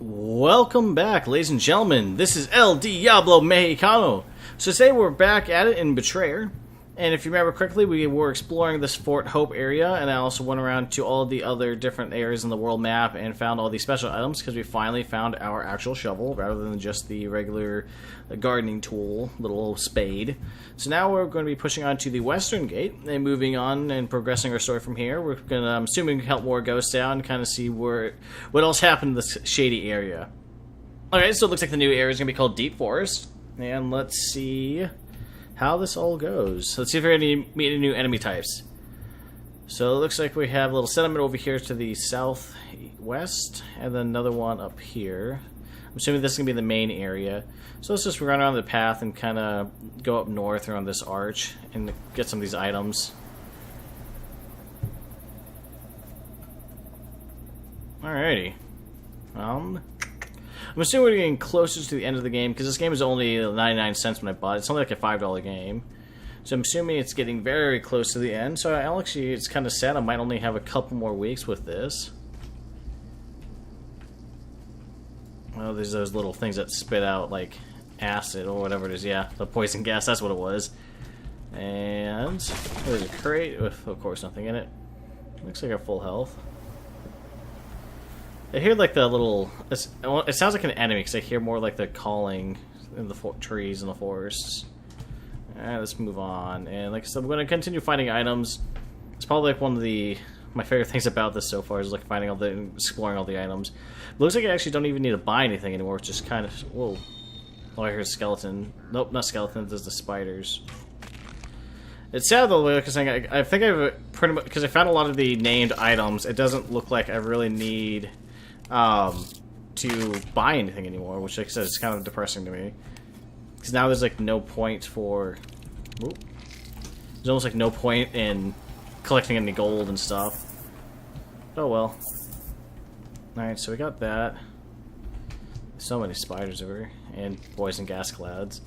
Welcome back, ladies and gentlemen. This is El Diablo Mexicano. So today we're back at it in Betrayer. And if you remember correctly, we were exploring this Fort Hope area, and I also went around to all the other different areas in the world map and found all these special items because we finally found our actual shovel rather than just the regular gardening tool, little spade. So now we're going to be pushing on to the western gate and moving on and progressing our story from here. We're going to, I'm assuming, help more ghosts out and kind of see what else happened in this shady area. Alright, so it looks like the new area is going to be called Deep Forest. And let's see how this all goes. Let's see if we're going to meet any new enemy types. So it looks like we have a little settlement over here to the southwest, and then another one up here. I'm assuming this is going to be the main area. So let's just run around the path and kind of go up north around this arch and get some of these items. Alrighty. I'm assuming we're getting closer to the end of the game, because this game is only 99 cents when I bought it. It's only like a $5 game. So I'm assuming it's getting very close to the end. So actually, it's kind of sad I might only have a couple more weeks with this. Well, there's those little things that spit out, like, acid or whatever it is. Yeah, the poison gas, that's what it was. And there's a crate with, of course, nothing in it. Looks like a full health. I hear like the little. It sounds like an enemy because I hear more like the calling in the trees in the forests. Alright, let's move on. And like I said, we're going to continue finding items. It's probably like one of my favorite things about this so far is like exploring all the items. It looks like I actually don't even need to buy anything anymore. It's just kind of whoa. Oh, I heard a skeleton. Nope, not skeleton. There's the spiders. It's sad though, because I think I've pretty much because I found a lot of the named items. It doesn't look like I really need to buy anything anymore, which like I said is kind of depressing to me. Because now there's like no point for... Oop. There's almost like no point in collecting any gold and stuff. Oh well. Alright, so we got that. So many spiders over here. And poison gas clouds.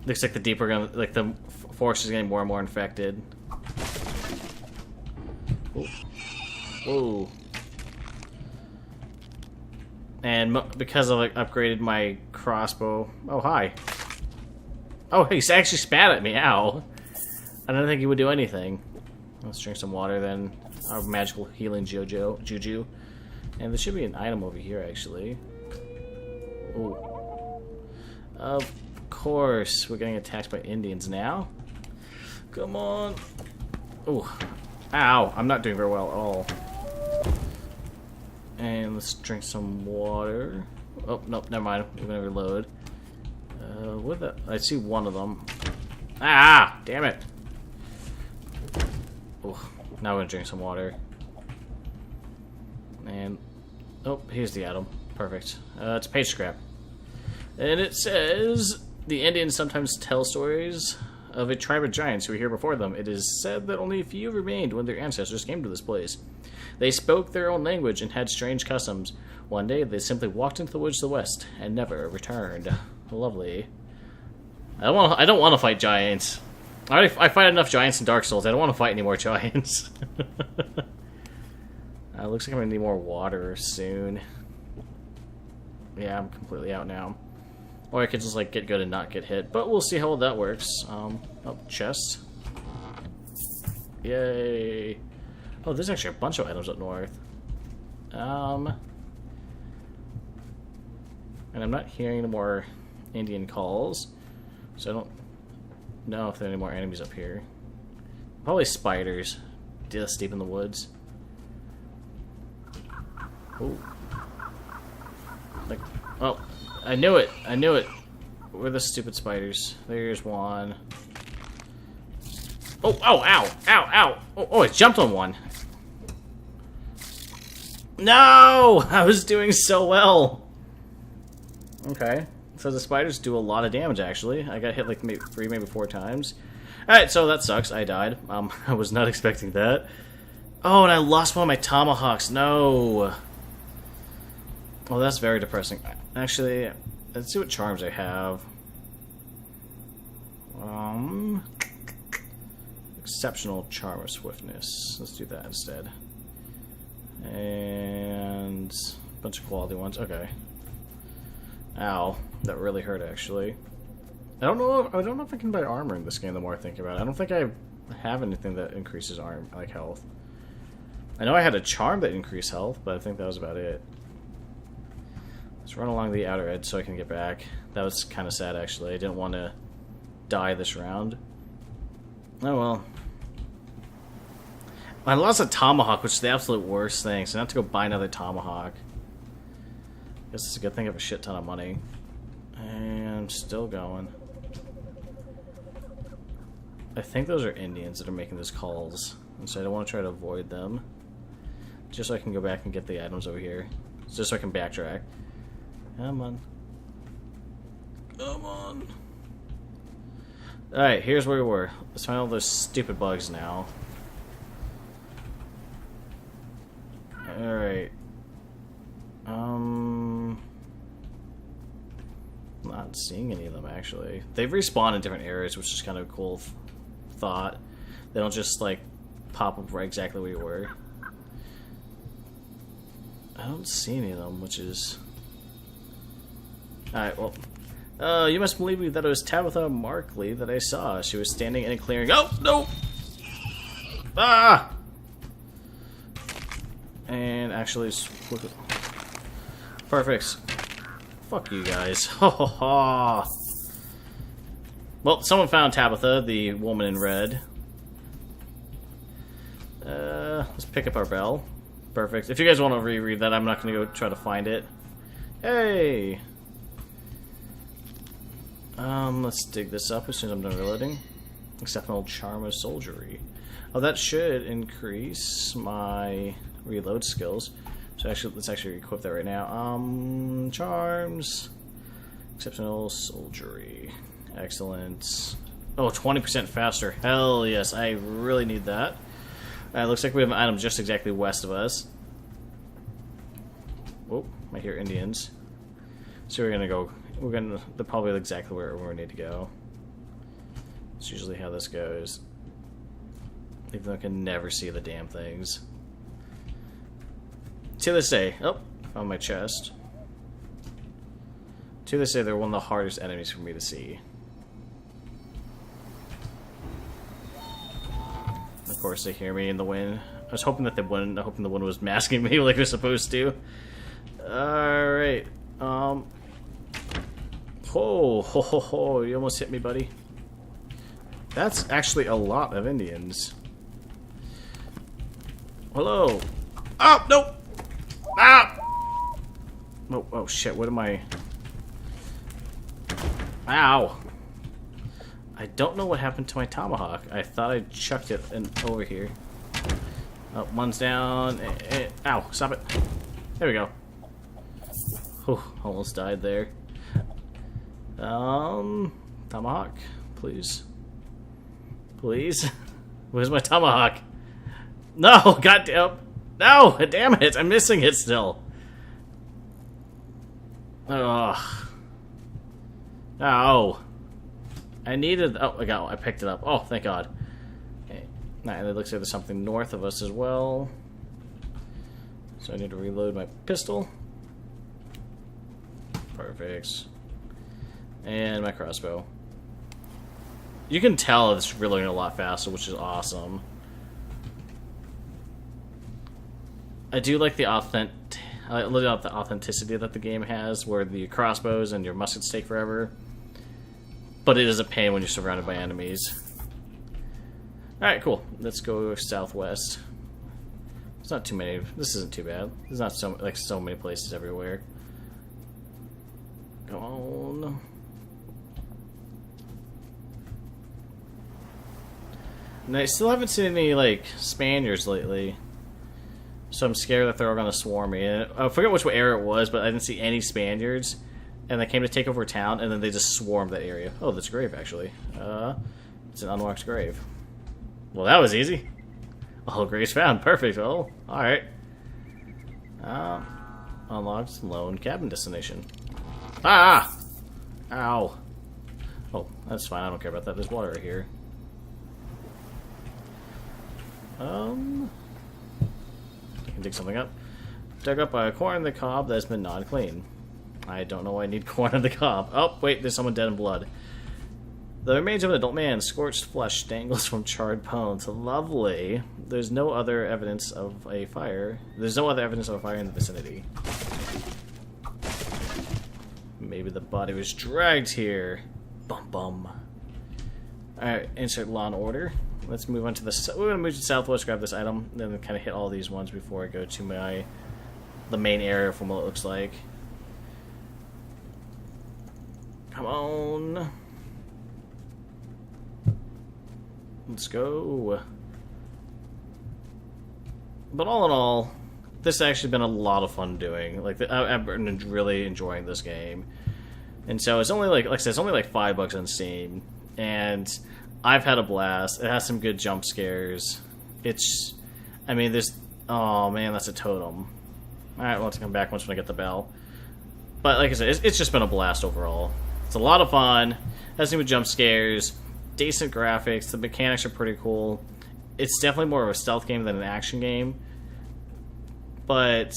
Looks like the deeper the forest is getting more and more infected. Ooh. Whoa. And because I upgraded my crossbow... Oh, hi. Oh, he actually spat at me. Ow. I don't think he would do anything. Let's drink some water then. Our magical healing juju. And there should be an item over here, actually. Ooh. Of course. We're getting attacked by Indians now. Come on. Ooh. Ow. I'm not doing very well at all. And let's drink some water. Oh, nope, never mind. We're gonna reload. What the? I see one of them. Ah! Damn it! Oh, now we're gonna drink some water. And... Oh, here's the item. Perfect. It's page scrap. And it says... The Indians sometimes tell stories of a tribe of giants who were here before them. It is said that only a few remained when their ancestors came to this place. They spoke their own language and had strange customs. One day, they simply walked into the woods to the west and never returned. Lovely. I don't want to fight giants. I fight enough giants in Dark Souls. I don't want to fight any more giants. Looks like I'm gonna need more water soon. Yeah, I'm completely out now. Or I could just like get good and not get hit. But we'll see how well that works. Oh, chest. Yay. Oh, there's actually a bunch of items up north. And I'm not hearing any more Indian calls, so I don't know if there are any more enemies up here. Probably spiders, just deep in the woods. Oh, like, oh, I knew it! I knew it! Where are the stupid spiders? There's one. Oh, ow, ow, ow, ow! Oh, I jumped on one. No! I was doing so well! Okay. So the spiders do a lot of damage, actually. I got hit like maybe 3, maybe 4 times. Alright, so that sucks. I died. I was not expecting that. Oh, and I lost one of my tomahawks. No! Well, that's very depressing. Actually, let's see what charms I have. Exceptional charm of swiftness. Let's do that instead. And Bunch of quality ones. Okay. Ow. That really hurt, actually. I don't know if I can buy armor in this game the more I think about it. I don't think I have anything that increases arm, like health. I know I had a charm that increased health, but I think that was about it. Let's run along the outer edge so I can get back. That was kind of sad, actually. I didn't want to die this round. Oh well. I lost a tomahawk, which is the absolute worst thing, so I have to go buy another tomahawk. Guess it's a good thing I have a shit ton of money. And I'm still going. I think those are Indians that are making those calls, and so I don't want to try to avoid them. Just so I can go back and get the items over here. Just so I can backtrack. Come on. Come on. Alright, here's where we were. Let's find all those stupid bugs now. Alright. Not seeing any of them, actually. They've respawned in different areas, which is kind of a cool thought. They don't just, like, pop up right exactly where you were. I don't see any of them, which is... Alright, well... you must believe me that it was Tabitha Markley that I saw. She was standing in a clearing... Oh, no! Ah! And actually... Perfect. Fuck you guys. Ho ho ho! Well, someone found Tabitha, the woman in red. Let's pick up our bell. Perfect. If you guys want to reread that, I'm not going to go try to find it. Hey! Let's dig this up as soon as I'm done reloading. Exceptional charm of soldiery. Oh, that should increase my reload skills. So actually, let's actually equip that right now. Charms. Exceptional soldiery. Excellent. Oh, 20% faster. Hell yes, I really need that. Looks like we have an item just exactly west of us. Whoa, I hear Indians. So we're gonna go. They're probably exactly where we need to go. That's usually how this goes. Even though I can never see the damn things. To this day, oh, found my chest. To this day, they're one of the hardest enemies for me to see. Of course, they hear me in the wind. I was hoping that they wouldn't. I'm hoping the wind was masking me like they're supposed to. Alright. Ho, ho, ho, ho. You almost hit me, buddy. That's actually a lot of Indians. Hello. Oh, no! Ah! Oh, oh shit, what am I... Ow! I don't know what happened to my tomahawk. I thought I chucked it over here. Oh, one's down. Ow, stop it. There we go. Whew, almost died there. Tomahawk, please. Please? Where's my tomahawk? No, goddamn. No, damn it, I'm missing it still. Ugh. Oh. I needed... Oh, I picked it up. Oh, thank God. Okay. Nah, and it looks like there's something north of us as well. So I need to reload my pistol. Perfect. And my crossbow. You can tell it's reloading a lot faster, which is awesome. I do like the authenticity that the game has, where the crossbows and your muskets take forever. But it is a pain when you're surrounded by enemies. Alright, cool. Let's go southwest. It's not too many. This isn't too bad. There's not so many places everywhere. Go on. And I still haven't seen any, Spaniards lately. So I'm scared that they're all going to swarm me. And I forget which area it was, but I didn't see any Spaniards. And they came to take over town, and then they just swarmed that area. Oh, that's a grave, actually. It's an unlocked grave. Well, that was easy. All graves found. Perfect. Well, alright. Unlocked lone cabin destination. Ah! Ow. Oh, that's fine. I don't care about that. There's water right here. I can dig something up. Dug up a corn on the cob that's been non-clean. I don't know why I need corn on the cob. Oh, wait, there's someone dead in blood. The remains of an adult man, scorched flesh dangles from charred bones. Lovely. There's no other evidence of a fire. There's no other evidence of a fire in the vicinity. Maybe the body was dragged here. Bum bum. Alright, insert law and order. Let's move on to the... We're going to move to the southwest, grab this item, then kind of hit all these ones before I go to the main area from what it looks like. Come on. Let's go. But all in all, this has actually been a lot of fun doing. Like, I've been really enjoying this game. And so it's only like I said, it's only like $5 on Steam. And I've had a blast. It has some good jump scares. I mean, there's... Oh, man, that's a totem. Alright, we'll have to come back once when I get the bell. But like I said, it's just been a blast overall. It's a lot of fun. Has some good jump scares. Decent graphics. The mechanics are pretty cool. It's definitely more of a stealth game than an action game. But...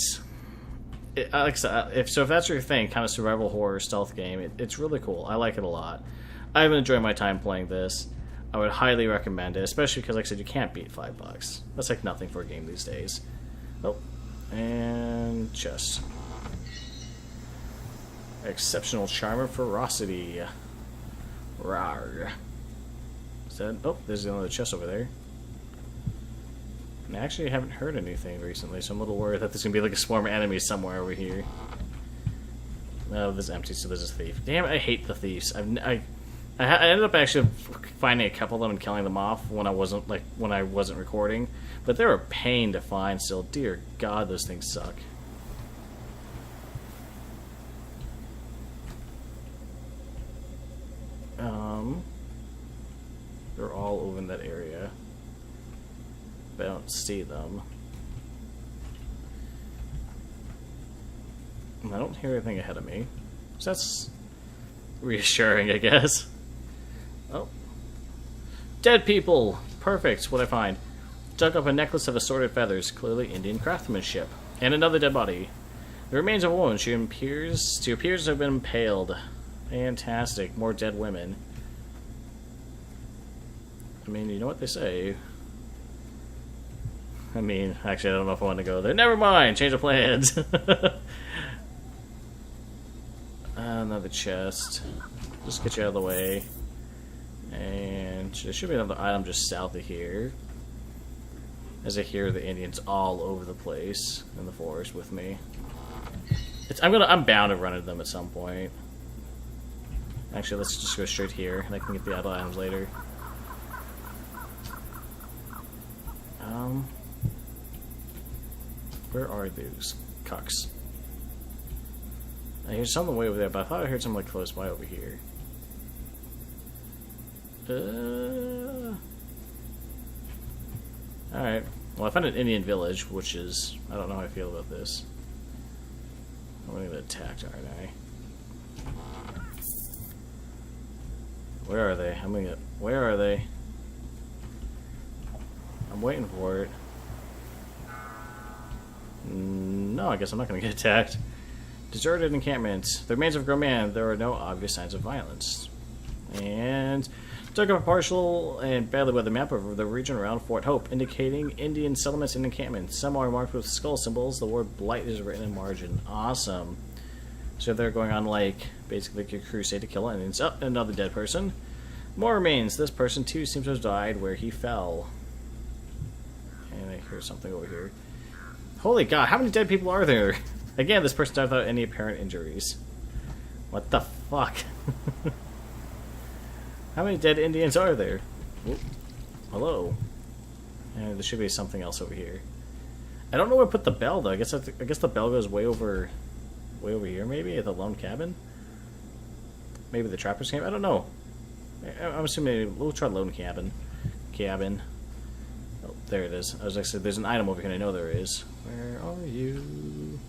like I said, if that's your thing, kind of survival horror stealth game, it's really cool. I like it a lot. I've been enjoying my time playing this. I would highly recommend it, especially because, like I said, you can't beat $5. That's like nothing for a game these days. Oh, and chest. Exceptional charm of ferocity. Rawr. Is that? Oh, there's another chest over there. And I actually haven't heard anything recently, so I'm a little worried that there's gonna be like a swarm of enemies somewhere over here. No, this is empty, so there's a thief. Damn, I hate the thieves. I ended up actually finding a couple of them and killing them off when I wasn't recording, but they're a pain to find still. Dear God, those things suck. They're all over in that area, but I don't see them. And I don't hear anything ahead of me, so that's reassuring, I guess. Oh. Dead people! Perfect, what I find. Dug up a necklace of assorted feathers, clearly Indian craftsmanship. And another dead body. The remains of a woman. She appears to have been impaled. Fantastic. More dead women. I mean, you know what they say. I mean, actually, I don't know if I want to go there. Never mind! Change of plans! Another chest. Just get you out of the way. And there should be another item just south of here. As I hear the Indians all over the place in the forest with me. I'm bound to run into them at some point. Actually, let's just go straight here, and I can get the other items later. Where are those cucks? I hear something way over there, but I thought I heard something like close by over here. Alright. Well, I found an Indian village, which is... I don't know how I feel about this. I'm gonna get attacked, aren't I? Where are they? Where are they? I'm waiting for it. No, I guess I'm not gonna get attacked. Deserted encampment. The remains of a grown man. There are no obvious signs of violence. And took up a partial and badly weathered map of the region around Fort Hope, indicating Indian settlements and encampments. Some are marked with skull symbols. The word blight is written in margin. Awesome. So they're going on, like, basically like a crusade to kill Indians. Oh, another dead person. More remains. This person, too, seems to have died where he fell. And I hear something over here. Holy God, how many dead people are there? Again, this person died without any apparent injuries. What the fuck? How many dead Indians are there? Oop. Hello. And there should be something else over here. I don't know where to put the bell though. I guess the bell goes way over here. Maybe at the lone cabin. Maybe the trapper's camp. I don't know. I'm assuming we'll try lone cabin. Oh, there it is. I was actually there's an item over here. I know there is. Where are you?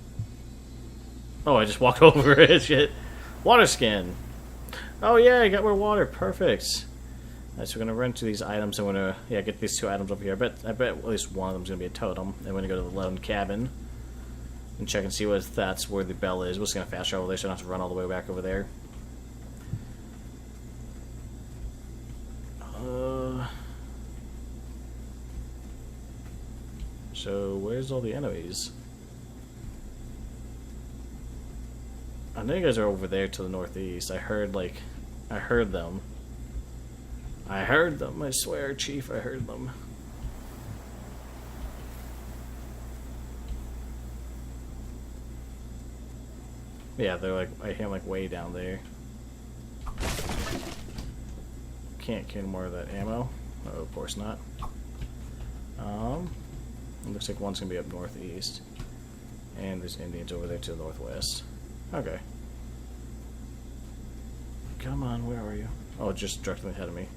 Oh, I just walked over it. Shit. Water skin. Oh yeah, I got more water. Perfect. Alright, so we're gonna run to these items. I'm gonna get these two items over here. I bet at least one of them's gonna be a totem. Then we're gonna go to the lone cabin. and check and see what that's where the bell is. We're just gonna fast travel there so I don't have to run all the way back over there. So where's all the enemies? I know you guys are over there to the northeast. I heard them. I heard them, I swear, Chief, I heard them. Yeah, they're like, I hear them like way down there. Can't get any more of that ammo. Oh, of course not. It looks like one's gonna be up northeast. And there's Indians over there to the northwest. Okay. Come on, where are you? Oh, just directly ahead of me.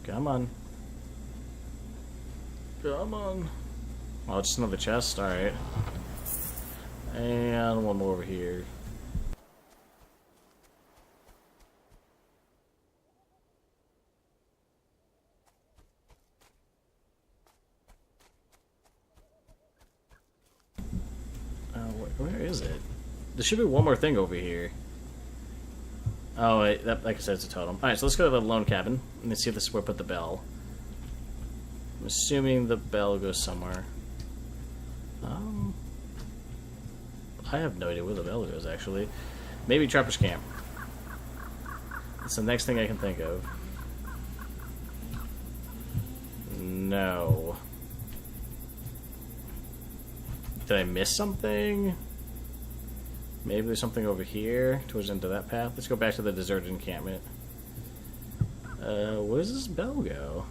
Come on. Come on. Oh, just another chest? Alright. And one more over here. Where is it? There should be one more thing over here. Oh, wait, that, like I said, it's a totem. Alright, so let's go to the lone cabin and see if this is where I put the bell. I'm assuming the bell goes somewhere. I have no idea where the bell goes, actually. Maybe Trapper's Camp. That's the next thing I can think of. No. Did I miss something? Maybe there's something over here towards the end of that path. Let's go back to the deserted encampment. Where does this bell go?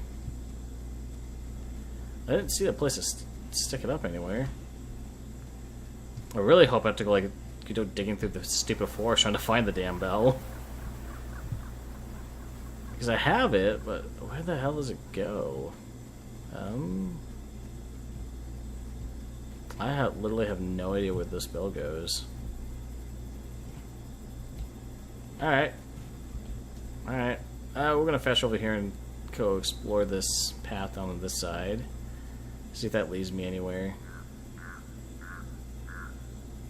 I didn't see that place to stick it up anywhere. I really hope I have to go like digging through the stupid forest trying to find the damn bell. Because I have it, but where the hell does it go? I literally have no idea where this bell goes. Alright. Alright. We're gonna fast over here and go explore this path on this side. See if that leads me anywhere.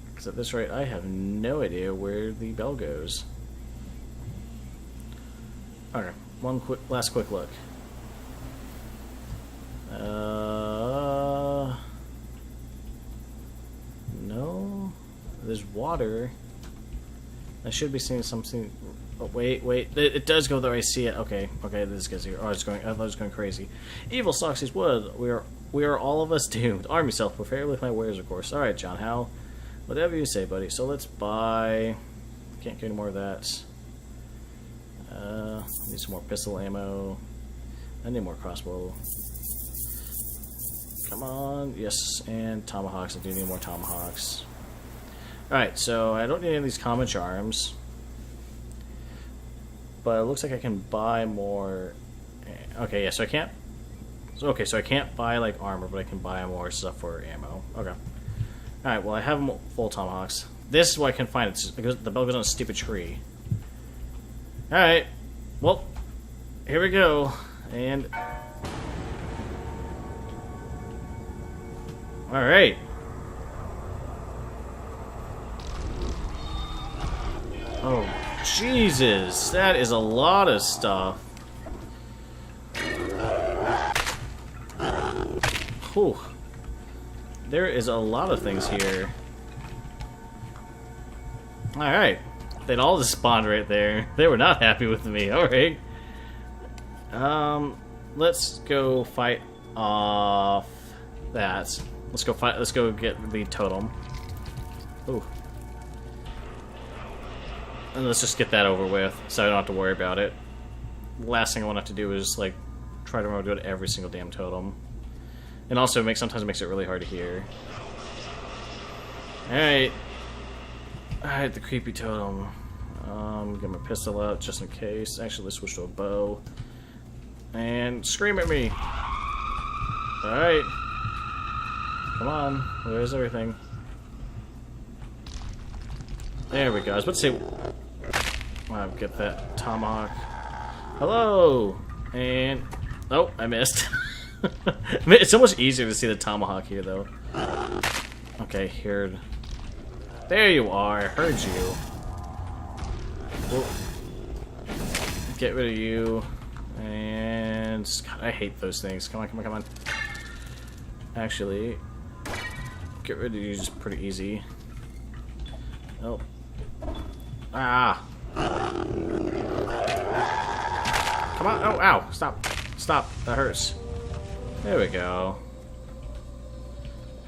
Because at this rate, I have no idea where the bell goes. Okay, last quick look. No. There's water. I should be seeing something. Oh, wait. It does go there. I see it. Okay, this gets here. Oh, I thought it was going crazy. Evil stalks his wood. We are all of us doomed. Arm yourself. Prepare with my wares, of course. Alright, John Howe. Whatever you say, buddy. So let's buy. Can't get any more of that. Need some more pistol ammo. I need more crossbow. Come on. Yes, and tomahawks. I do need more tomahawks. Alright, so I don't need any of these common charms. But it looks like I can buy more. Okay, yeah, so I can't. Okay, so I can't buy like armor, but I can buy more stuff for ammo. Okay. Alright, well, I have full tomahawks. This is where I can find it, because the bell goes on a stupid tree. Alright. Well, here we go. And. Alright. Oh, Jesus. That is a lot of stuff. Whew. There is a lot of things here. Alright. They'd all just spawned right there. They were not happy with me. Alright. Let's go fight off that. Let's go get the totem. Ooh. And let's just get that over with, so I don't have to worry about it. The last thing I want to have to do is, like, try to remember to go to every single damn totem. And also, sometimes it makes it really hard to hear. Alright. Alright, the creepy totem. Get my pistol out, just in case. Actually, let's switch to a bow. And scream at me! Alright. Come on, where's everything? There we go. I was about to say... I'll get that tomahawk. Hello! And... Oh, I missed. It's so much easier to see the tomahawk here, though. Okay, here. There you are. I heard you. Whoa. Get rid of you. And God, I hate those things. Come on, come on, come on. Actually, get rid of you is pretty easy. Oh. Ah. Come on. Oh, ow. Stop. Stop. That hurts. There we go.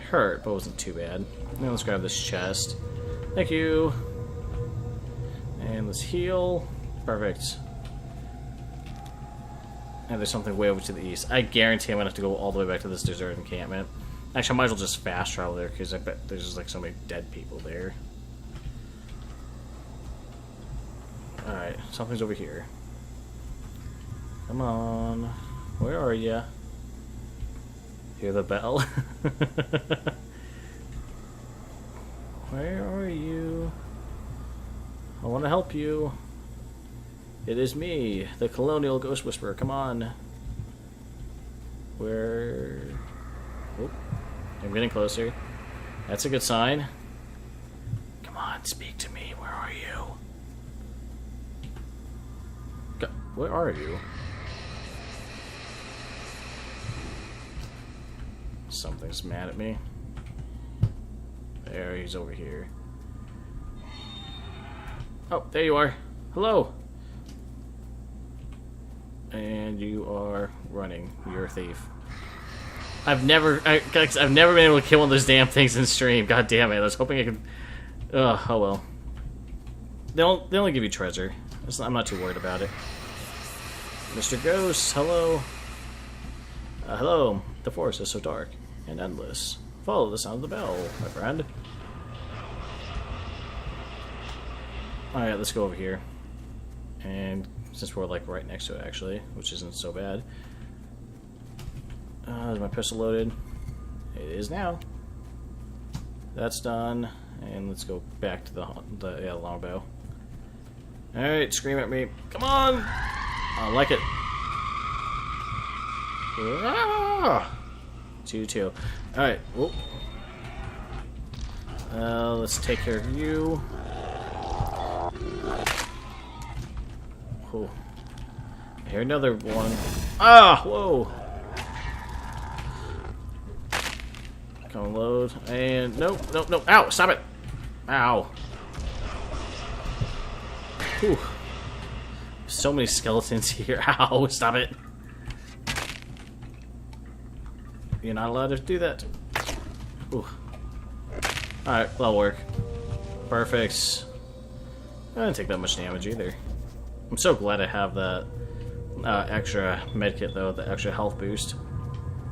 Hurt, but wasn't too bad. Now let's grab this chest. Thank you. And let's heal. Perfect. And there's something way over to the east. I guarantee I'm gonna have to go all the way back to this desert encampment. Actually, I might as well just fast travel there because I bet there's just like so many dead people there. Alright, something's over here. Come on. Where are ya? Hear the bell? Where are you? I want to help you. It is me, the Colonial Ghost Whisperer. Come on. Where? Oh, I'm getting closer. That's a good sign. Come on, speak to me. Where are you? Where are you? Something's mad at me. There, he's over here. Oh, there you are. Hello. And you are running. You're a thief. I've never been able to kill one of those damn things in stream. God damn it! I was hoping I could. Oh well. They only give you treasure. I'm not too worried about it. Mr. Ghost, hello. Hello. The forest is so dark and endless. Follow the sound of the bell, my friend. Alright, let's go over here. And since we're like right next to it actually, which isn't so bad. Is my pistol loaded? It is now. That's done. And let's go back to the longbow. Alright, scream at me. Come on! I like it. Ah! 2-2. Alright, whoop. Let's take care of you. Oh. I hear another one. Ah! Whoa! Come load. And nope, nope, nope. Ow! Stop it! Ow. Whew. So many skeletons here. Ow! Stop it! You're not allowed to do that. Ooh. Alright, that'll work. Perfect. I didn't take that much damage either. I'm so glad I have that extra medkit though, the extra health boost.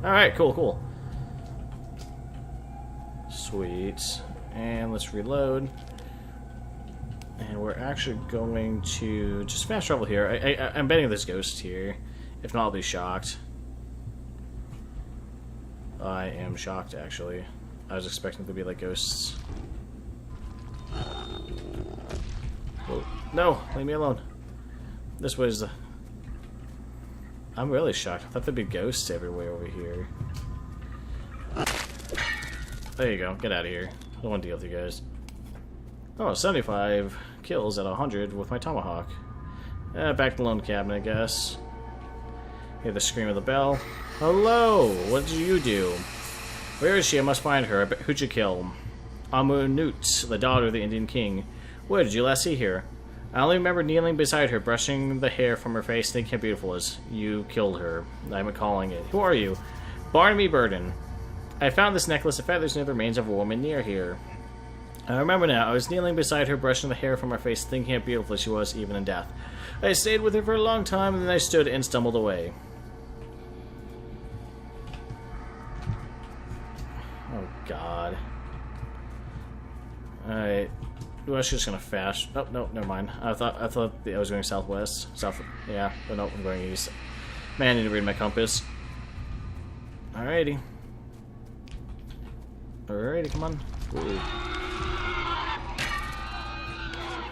Alright, cool, cool. Sweet. And let's reload. And we're actually going to just fast travel here. I'm betting there's ghosts here. If not, I'll be shocked. I am shocked, actually. I was expecting there to be, like, ghosts. Whoa. No! Leave me alone. This way is the... I'm really shocked. I thought there'd be ghosts everywhere over here. There you go. Get out of here. I don't want to deal with you guys. Oh, 75 kills at 100 with my tomahawk. Back to the lone cabin, I guess. Hear the scream of the bell. Hello! What did you do? Where is she? I must find her. Who'd you kill? Amunut, the daughter of the Indian king. Where did you last see her? I only remember kneeling beside her, brushing the hair from her face, thinking how beautiful it is. You killed her. I'm recalling it. Who are you? Barnaby Burden. I found this necklace of feathers near the remains of a woman near here. I remember now. I was kneeling beside her, brushing the hair from her face, thinking how beautiful she was, even in death. I stayed with her for a long time, and then I stood and stumbled away. Oh, God. Alright. I was just gonna fast. Oh, no, never mind. I thought I was going southwest. South. Yeah, but no, I'm going east. Man, I need to read my compass. Alrighty. Alrighty, come on. Ooh.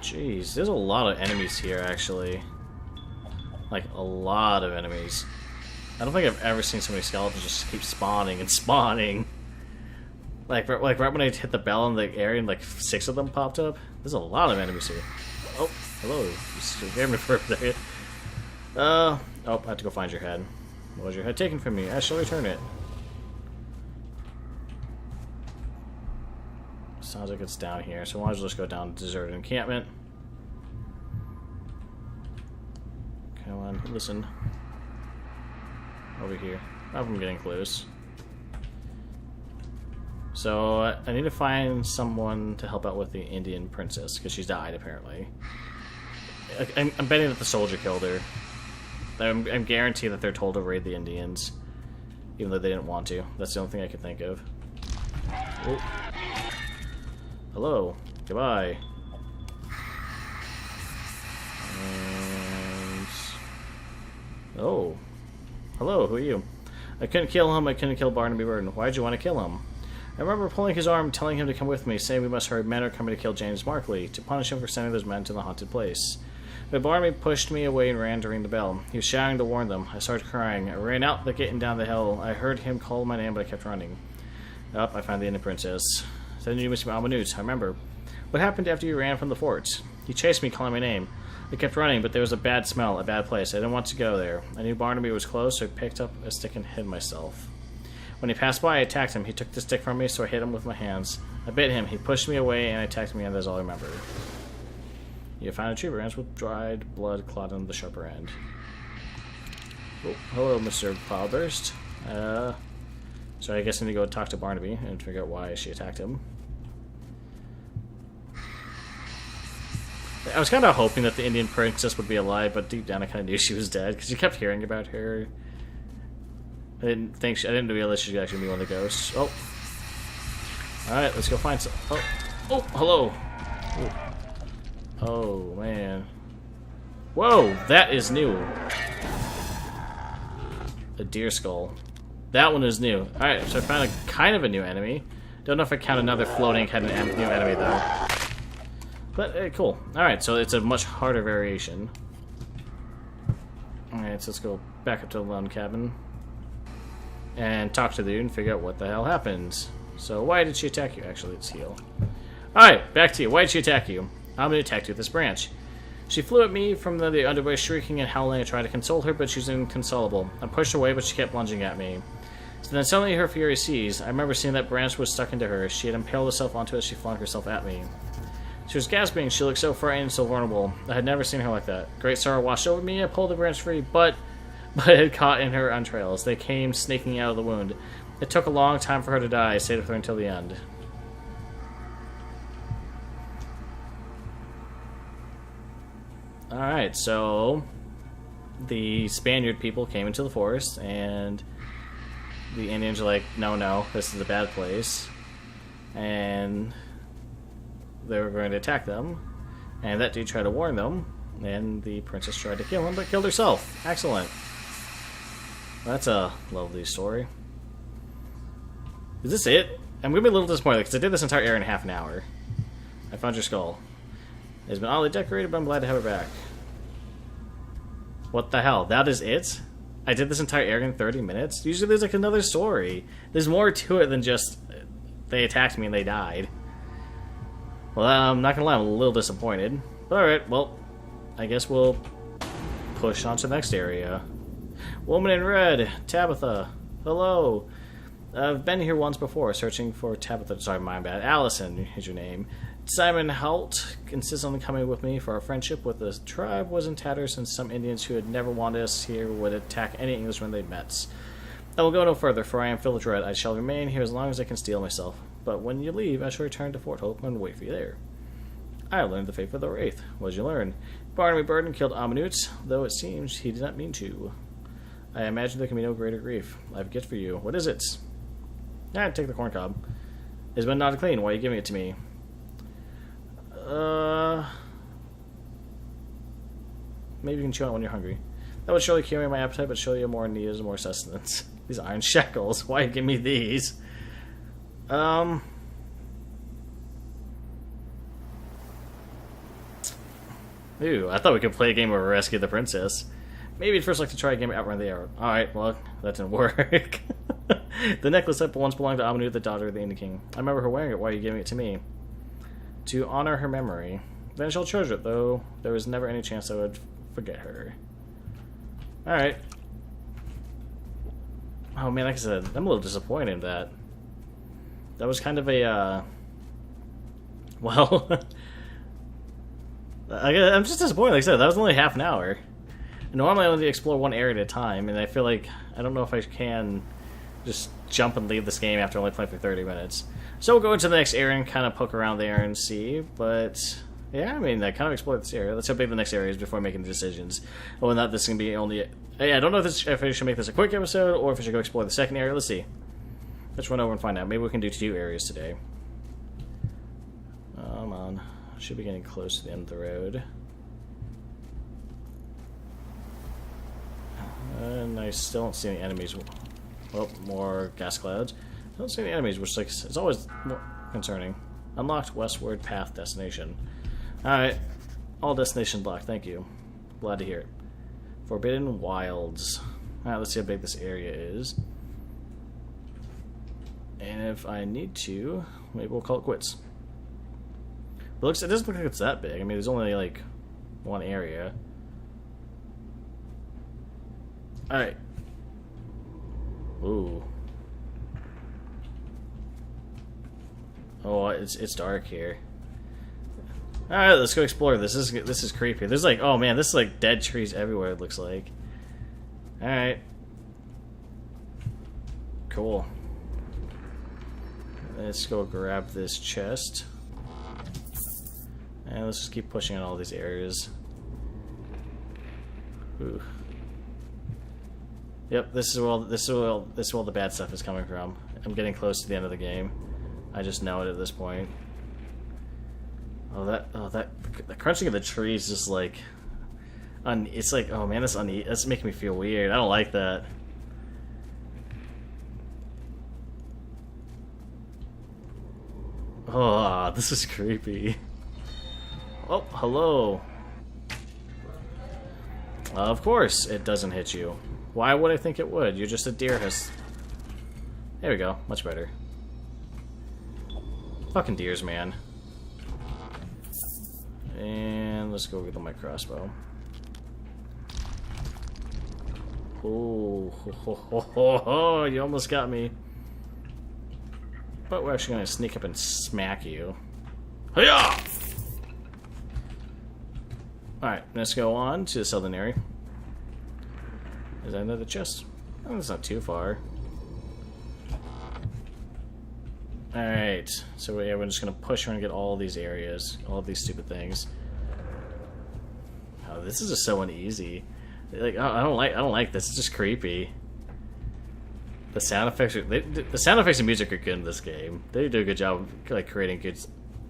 Jeez, there's a lot of enemies here, actually. Like, a lot of enemies. I don't think I've ever seen so many skeletons just keep spawning and spawning. Like right when I hit the bell in the area and like 6 of them popped up. There's a lot of enemies here. Oh, hello. You scared me for a second. Oh, I have to go find your head. What was your head taken from me? I shall return it. Sounds like it's down here, so I might as well just go down to deserted encampment. Come on, listen. Over here. I'm getting close. So, I need to find someone to help out with the Indian princess, because she's died, apparently. I'm betting that the soldier killed her. I'm guaranteed that they're told to raid the Indians, even though they didn't want to. That's the only thing I could think of. Ooh. Hello. Goodbye. And... oh. Hello, who are you? I couldn't kill him, I couldn't kill Barnaby Burden. Why'd you want to kill him? I remember pulling his arm, telling him to come with me, saying we must hurry. Men are coming to kill James Markley, to punish him for sending those men to the haunted place. But Barnaby pushed me away and ran to ring the bell. He was shouting to warn them. I started crying. I ran out the gate and down the hill. I heard him call my name, but I kept running. I found the Indian princess. Then you must be Almanute, I remember. What happened after you ran from the fort? He chased me, calling my name. I kept running, but there was a bad smell, a bad place. I didn't want to go there. I knew Barnaby was close, so I picked up a stick and hid myself. When he passed by, I attacked him. He took the stick from me, so I hit him with my hands. I bit him. He pushed me away and attacked me, and that's all I remember. You found a tree branch with dried blood clotted on the sharper end. Oh, hello, Mr. Cloudburst. So I guess I need to go talk to Barnaby and figure out why she attacked him. I was kind of hoping that the Indian princess would be alive, but deep down I kind of knew she was dead because you kept hearing about her. I didn't realize she'd actually be one of the ghosts. Oh, all right, let's go find some. Oh, hello. Ooh. Oh man. Whoa, that is new. A deer skull. That one is new. All right, so I found a kind of a new enemy. Don't know if I count another floating kind of new enemy though. But cool. All right, so it's a much harder variation. All right, so let's go back up to the lone cabin and talk to the dude and figure out what the hell happened. So why did she attack you? Actually, let's heal. Alright, back to you. Why did she attack you? I'm going to attack you with this branch. She flew at me from the underbrush, shrieking and howling. I tried to console her, but she's inconsolable. I pushed her away, but she kept lunging at me. So then suddenly her fury ceased. I remember seeing that branch was stuck into her. She had impaled herself onto it as she flung herself at me. She was gasping. She looked so frightened and so vulnerable. I had never seen her like that. Great sorrow washed over me. I pulled the branch free, but it had caught in her entrails. They came snaking out of the wound. It took a long time for her to die. I stayed with her until the end. Alright, so the Spaniard people came into the forest, and the Indians are like, no, this is a bad place. And they were going to attack them. And that dude tried to warn them, and the princess tried to kill him, but killed herself. Excellent. That's a lovely story. Is this it? I'm going to be a little disappointed because I did this entire area in half an hour. I found your skull. It's been oddly decorated, but I'm glad to have it back. What the hell? That is it? I did this entire area in 30 minutes? Usually there's like another story. There's more to it than just they attacked me and they died. Well, I'm not going to lie, I'm a little disappointed. But alright, well, I guess we'll push on to the next area. Woman in red, Tabitha. Hello. I've been here once before, searching for Tabitha. Sorry, my bad. Allison is your name. Simon Holt insists on coming with me, for our friendship with the tribe was in tatters, and some Indians who had never wanted us here would attack any Englishman they met. I will go no further, for I am filled with dread. I shall remain here as long as I can steel myself. But when you leave, I shall return to Fort Hope and wait for you there. I learned the fate of the Wraith. What did you learn? Barnaby Burden killed Amanute, though it seems he did not mean to. I imagine there can be no greater grief. I have a gift for you. What is it? Take the corn cob. It's been not clean. Why are you giving it to me? Maybe you can chew on it when you're hungry. That would surely cure my appetite, but surely more need is more sustenance. These iron shekels. Why give me these? Ooh, I thought we could play a game where we rescue the princess. Maybe I'd first like to try a game of Outrun the Arrow. Alright, well, that didn't work. The necklace that once belonged to Amanu, the daughter of the Indian king. I remember her wearing it. Why are you giving it to me? To honor her memory. Then she'll treasure it, though there was never any chance I would forget her. Alright. Oh man, like I said, I'm a little disappointed in that. That was kind of a, well... I'm just disappointed, like I said, that was only half an hour. Normally I only explore one area at a time, and I feel like, I don't know if I can just jump and leave this game after only playing for 30 minutes. So we'll go into the next area and kind of poke around there and see, but... yeah, I mean, I kind of explored this area. Let's see how big the next area is before making the decisions. Whether or not this is going to be only... I don't know if I should make this a quick episode, or if I should go explore the second area. Let's see. Let's run over and find out. Maybe we can do 2 areas today. Come on. Should be getting close to the end of the road. And I still don't see any enemies. Oh, more gas clouds. I don't see any enemies, which like it's always more concerning. Unlocked westward path destination. Alright. All destinations locked, thank you. Glad to hear it. Forbidden Wilds. Alright, let's see how big this area is. And if I need to, maybe we'll call it quits. But it doesn't look like it's that big. I mean, there's only like one area. Alright. Ooh. Oh, it's dark here. Alright, let's go explore. This is creepy. There's like, oh man, this is like dead trees everywhere, it looks like. Alright. Cool. Let's go grab this chest. And let's just keep pushing in all these areas. Ooh. Yep, this is where all the bad stuff is coming from. I'm getting close to the end of the game. I just know it at this point. The crunching of the trees is like, it's like, oh man, that's making me feel weird. I don't like that. Oh, this is creepy. Oh, hello. Of course it doesn't hit you. Why would I think it would? You're just a deer has... There we go, much better. Fucking deers, man. And let's go with my crossbow. Oh, ho, ho, ho, ho, you almost got me. But we're actually gonna sneak up and smack you. Hiya! Alright, let's go on to the southern area. Is that another chest? Oh, that's not too far. Alright, so yeah, we're just gonna push around and get all these areas, all of these stupid things. Oh, this is just so uneasy. Like, I don't like this. It's just creepy. The sound effects, the sound effects and music are good in this game. They do a good job, like creating good,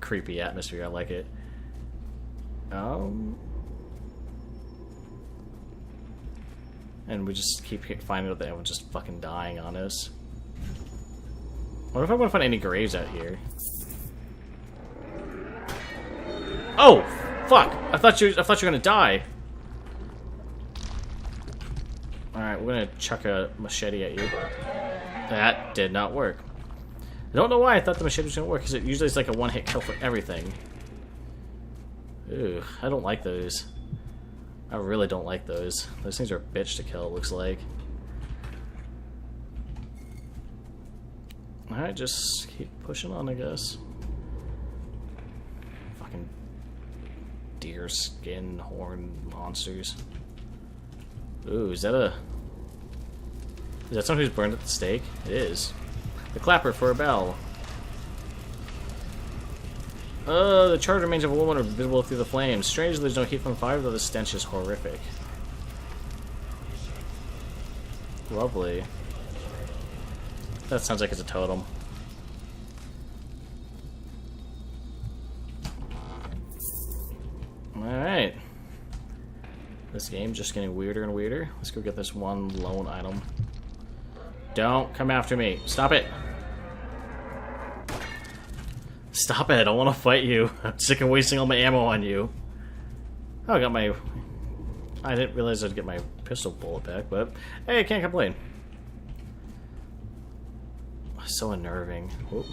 creepy atmosphere. I like it. And we just keep finding out that everyone's just fucking dying on us. What if I want to find any graves out here? Oh, fuck! I thought you were gonna die. All right, we're gonna chuck a machete at you. That did not work. I don't know why I thought the machete was gonna work, because it usually is like a one-hit kill for everything. Ooh, I don't like those. I really don't like those. Those things are a bitch to kill, it looks like. Alright, just keep pushing on, I guess. Fucking deer skin horn monsters. Ooh, is that someone who's burned at the stake? It is. The clapper for a bell. The charred remains of a woman are visible through the flames. Strangely, there's no heat from the fire, though the stench is horrific. Lovely. That sounds like it's a totem. Alright. This game's just getting weirder and weirder. Let's go get this one lone item. Don't come after me. Stop it. Stop it. I don't want to fight you. I'm sick of wasting all my ammo on you. Oh, I got my... I didn't realize I'd get my pistol bullet back, but... Hey, I can't complain. so unnerving. Whoop.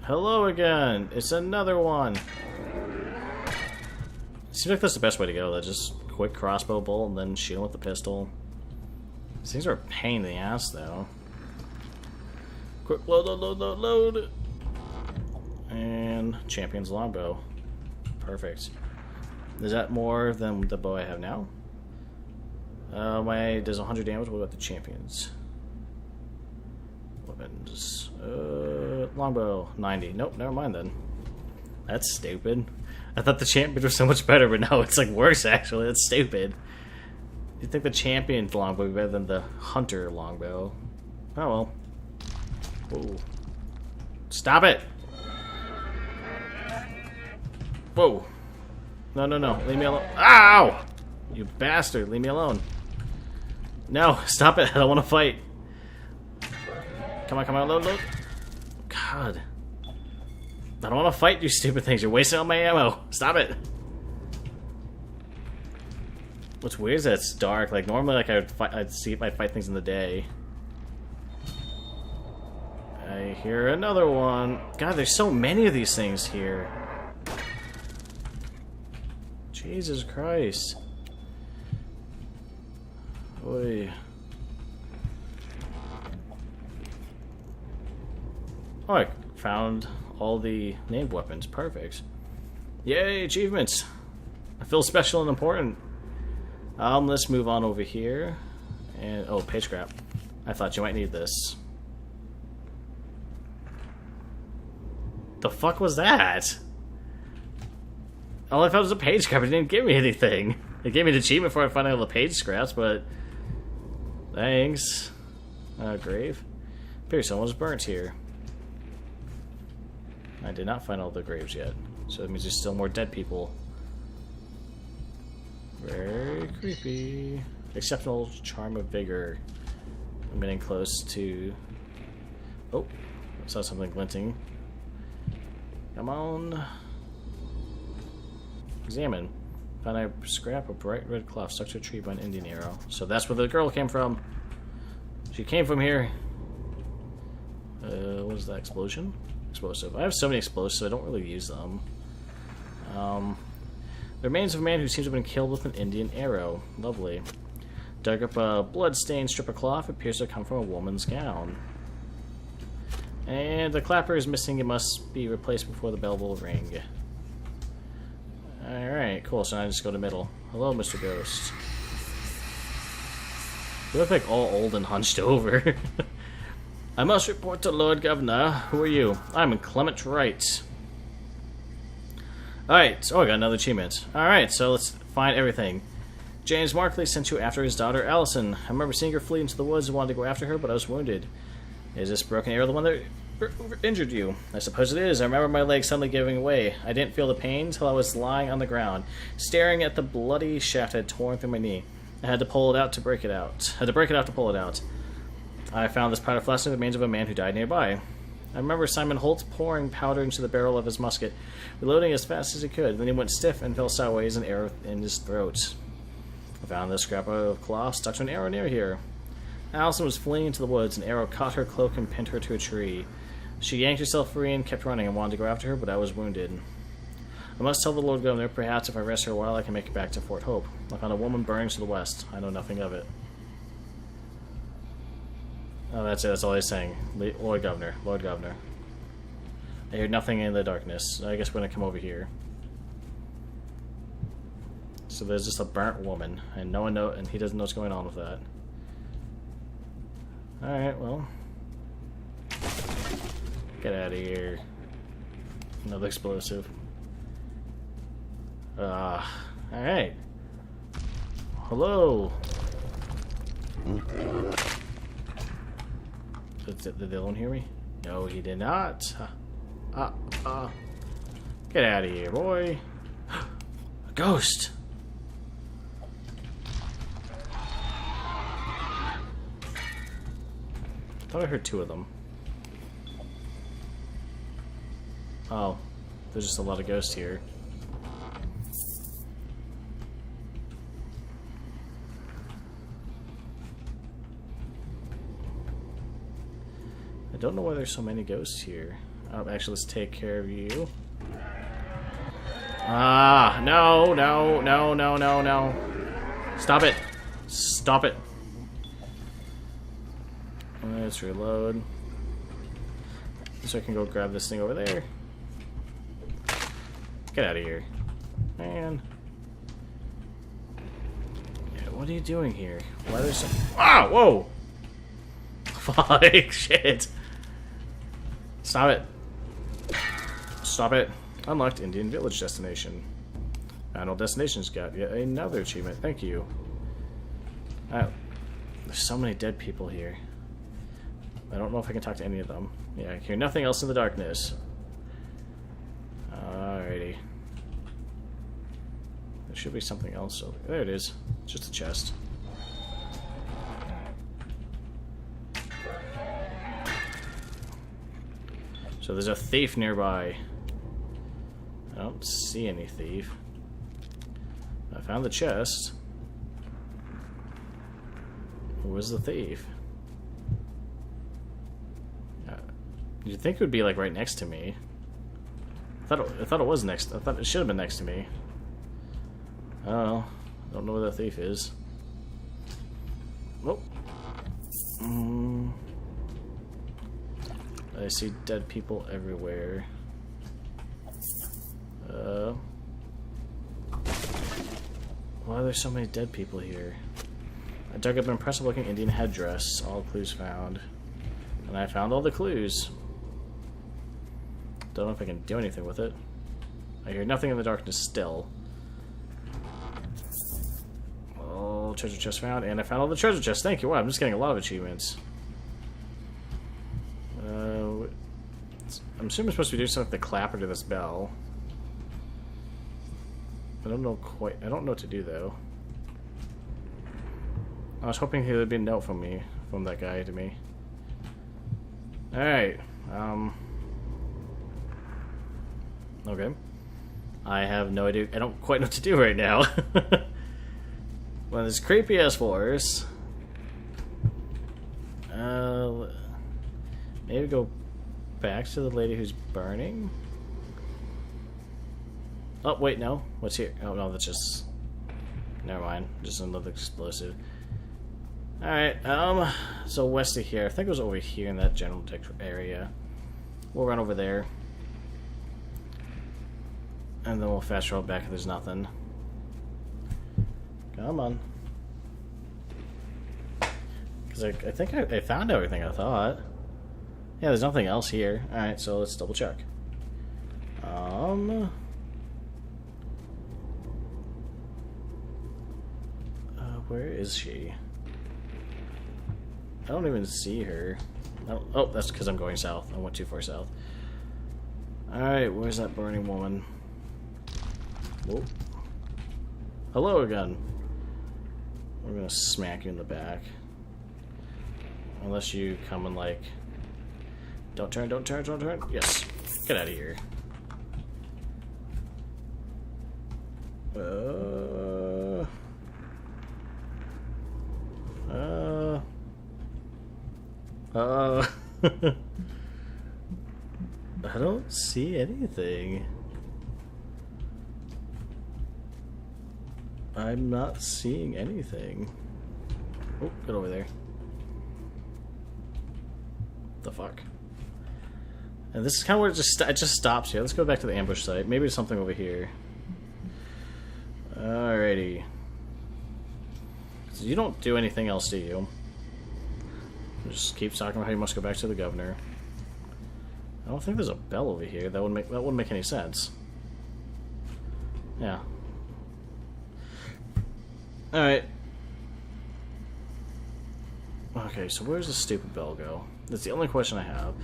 Hello again. It's another one. Seems like that's the best way to go. That just quick crossbow bolt and then shoot him with the pistol. These things are a pain in the ass, though. Quick load, load, load, load, load. And champion's longbow. Perfect. Is that more than the bow I have now? My does 100 damage. What about the champions? Weapons. Longbow 90. Nope, never mind then. That's stupid. I thought the champions were so much better, but no, it's like worse actually. That's stupid. You'd think the champion's longbow would be better than the hunter longbow. Oh well. Whoa. Stop it! Whoa. No, no, no. Leave me alone. Ow! You bastard. Leave me alone. No, stop it. I don't want to fight. Come on, come on. Load, load. God. I don't want to fight you stupid things. You're wasting all my ammo. Stop it. What's weird is that it's dark. Like, normally, like, I'd fight things in the day. I hear another one. God, there's so many of these things here. Jesus Christ. Oy. Oh, I found all the named weapons. Perfect. Yay, achievements. I feel special and important. Let's move on over here. And oh, page scrap. I thought you might need this. The fuck was that? All I found was a page scrap. It didn't give me anything. It gave me an achievement for finding all the page scraps, but thanks. Grave. Appears someone was burnt here. I did not find all the graves yet, so that means there's still more dead people. Very creepy. Exceptional charm of vigor. I'm getting close to. Oh, I saw something glinting. Come on. Examine. Found a scrap of bright red cloth stuck to a tree by an Indian arrow. So that's where the girl came from. She came from here. What was that? Explosion? Explosive. I have so many explosives, I don't really use them. The remains of a man who seems to have been killed with an Indian arrow. Lovely. Dug up a blood-stained strip of cloth. It appears to come from a woman's gown. And the clapper is missing. It must be replaced before the bell will ring. Alright, cool. So now I just go to middle. Hello, Mr. Ghost. You look like all old and hunched over. I must report to Lord Governor. Who are you? I'm Clement Wright. Alright, oh, I got another achievement. Alright, so let's find everything. James Markley sent you after his daughter, Allison. I remember seeing her flee into the woods and wanted to go after her, but I was wounded. Is this broken arrow the one that injured you? I suppose it is. I remember my leg suddenly giving away. I didn't feel the pain until I was lying on the ground, staring at the bloody shaft I had torn through my knee. I had to pull it out to break it out. I had to break it out to pull it out. I found this powder flask in the remains of a man who died nearby. I remember Simon Holt pouring powder into the barrel of his musket, reloading as fast as he could. Then he went stiff and fell sideways, an arrow in his throat. I found this scrap of cloth stuck to an arrow near here. Allison was fleeing into the woods. An arrow caught her cloak and pinned her to a tree. She yanked herself free and kept running. I wanted to go after her, but I was wounded. I must tell the Lord Governor. Perhaps if I rest here a while, I can make it back to Fort Hope. I found a woman burning to the west. I know nothing of it. Oh, that's it. That's all he's saying. Lord Governor. Lord Governor. I hear nothing in the darkness. I guess we're gonna come over here. So there's just a burnt woman, and no one knows, and he doesn't know what's going on with that. All right, well, get out of here. Another explosive. All right. Hello. Did the villain hear me? No, he did not. Get out of here, boy. A ghost. I thought I heard two of them. Oh, there's just a lot of ghosts here. don't know why there's so many ghosts here. Actually, let's take care of you. Ah, no, no, no, no, no, no. Stop it. Stop it. Let's reload. So I can go grab this thing over there. Get out of here. Man. Yeah, what are you doing here? Why are there so... Ah! Whoa! Fuck, shit. Stop it. Stop it. Unlocked Indian Village destination. Final destination's got yet another achievement. Thank you. There's so many dead people here. I don't know if I can talk to any of them. Yeah, I hear nothing else in the darkness. Alrighty. There should be something else over there. It is. It's just a chest. So there's a thief nearby. I don't see any thief. I found the chest. Where's the thief? You'd think it would be like right next to me. I thought it was next. I thought it should have been next to me. I don't know. I don't know where the thief is. Oh. I see dead people everywhere. Why are there so many dead people here? I dug up an impressive looking Indian headdress. All clues found. And I found all the clues. Don't know if I can do anything with it. I hear nothing in the darkness still. Oh, treasure chest found, and I found all the treasure chests. Thank you. Wow, I'm just getting a lot of achievements. I'm assuming I'm supposed to be doing something with the clapper to this bell. I don't know quite. I don't know what to do though. I was hoping there would be a note from me, from that guy to me. All right. Okay. I have no idea. I don't quite know what to do right now. Well, there's creepy ass floors. Maybe go back to the lady who's burning. Oh wait, no. What's here? Oh no, that's just. Never mind. Just another explosive. All right. So west of here, I think it was over here in that general area. We'll run over there. And then we'll fast travel back if there's nothing. Come on. Because I think I found everything I thought. Yeah, there's nothing else here. Alright, so let's double check. Where is she? I don't even see her. Oh, that's because I'm going south. I went too far south. Alright, where's that burning woman? Whoa. Hello again. We're gonna smack you in the back. Unless you come and like... Don't turn, don't turn, don't turn. Yes. Get out of here. I don't see anything. I'm not seeing anything. Oh, get over there. The fuck? And this is kind of where it just stops here. Let's go back to the ambush site. Maybe there's something over here. Alrighty. So you don't do anything else, do you? Just keep talking about how you must go back to the governor. I don't think there's a bell over here. That wouldn't make any sense. Yeah. Alright. Okay, so where's the stupid bell go? That's the only question I have.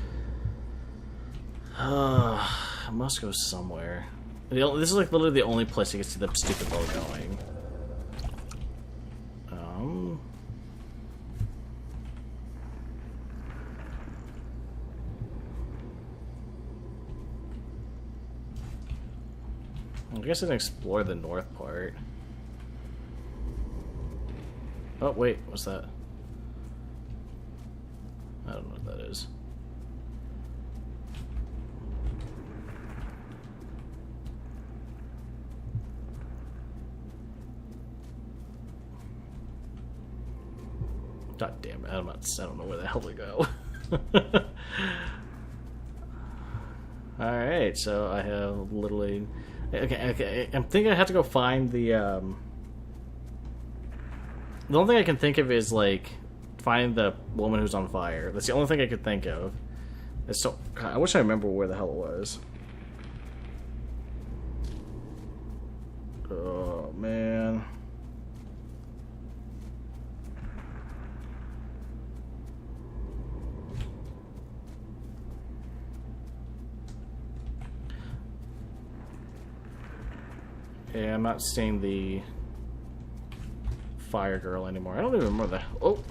It must go somewhere. This is like literally the only place you can see the stupid bell going. I guess I didn't explore the north part. Oh, wait, what's that? I don't know what that is. God damn it! I don't know where the hell to go. All right, so I have literally. Okay. I'm thinking I have to go find the. The only thing I can think of is like finding the woman who's on fire. That's the only thing I could think of. It's so. God, I wish I remember where the hell it was. Oh man. Yeah, I'm not seeing the fire girl anymore. I don't even remember the. Oh,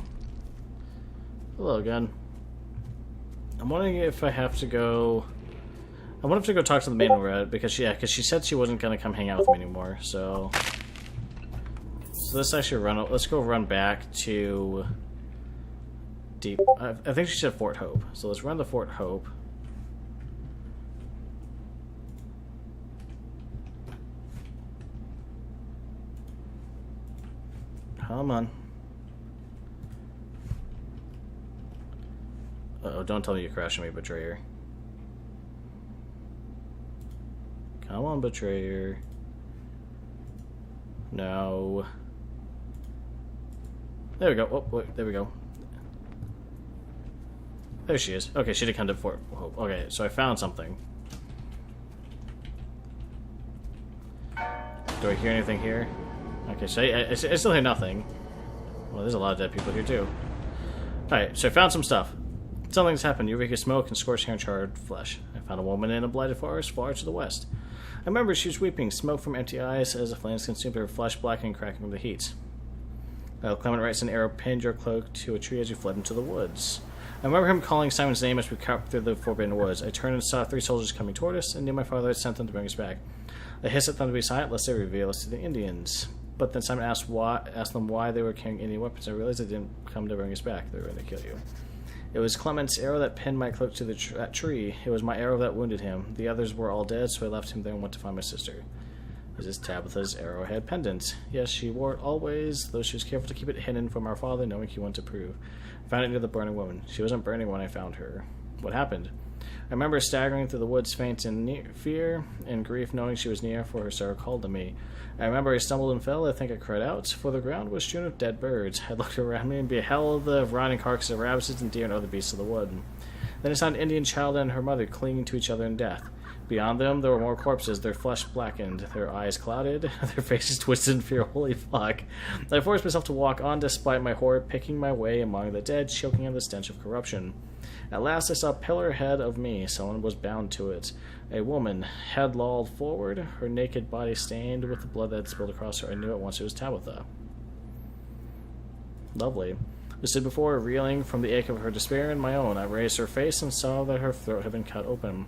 hello again. I'm wondering if I have to go. I wonder if to go talk to the maiden red because she said she wasn't gonna come hang out with me anymore. So let's actually run. Let's go run back to deep. I think she said Fort Hope. So let's run to Fort Hope. Come on. Uh-oh, don't tell me you're crashing me, betrayer. Come on, betrayer. No. There we go. Oh, wait, there we go. There she is. Okay, she did come to Fort Hope. Okay, so I found something. Do I hear anything here? Okay, so I still hear nothing. Well, there's a lot of dead people here, too. Alright, so I found some stuff. Something's happened. Eureka smoke and scorched hair and charred flesh. I found a woman in a blighted forest far to the west. I remember she was weeping, smoke from empty eyes as the flames consumed her flesh, blackening and cracking from the heat. Clement writes an arrow pinned your cloak to a tree as you fled into the woods. I remember him calling Simon's name as we crept through the forbidden woods. I turned and saw 3 soldiers coming toward us, and knew my father had sent them to bring us back. I hissed at them to be silent, lest they reveal us to the Indians. But then Simon asked them why they were carrying Indian weapons. I realized they didn't come to bring us back. They were going to kill you. It was Clement's arrow that pinned my cloak to that tree. It was my arrow that wounded him. The others were all dead, so I left him there and went to find my sister. This is Tabitha's arrowhead pendant. Yes, she wore it always, though she was careful to keep it hidden from our father, knowing he wanted to prove. I found it near the burning woman. She wasn't burning when I found her. What happened? I remember staggering through the woods, faint in fear and grief, knowing she was near, for her sorrow called to me. I remember I stumbled and fell. I think I cried out, for the ground was strewn with dead birds. I looked around me and beheld the rotting carcasses of rabbits and deer and other beasts of the wood. Then I saw an Indian child and her mother clinging to each other in death. Beyond them, there were more corpses, their flesh blackened, their eyes clouded, their faces twisted in fear. Holy fuck. I forced myself to walk on despite my horror, picking my way among the dead, choking on the stench of corruption. At last I saw a pillar ahead of me. Someone was bound to it. A woman, head lolled forward, her naked body stained with the blood that had spilled across her. I knew at once it was Tabitha. Lovely. I stood before her, reeling from the ache of her despair and my own. I raised her face and saw that her throat had been cut open.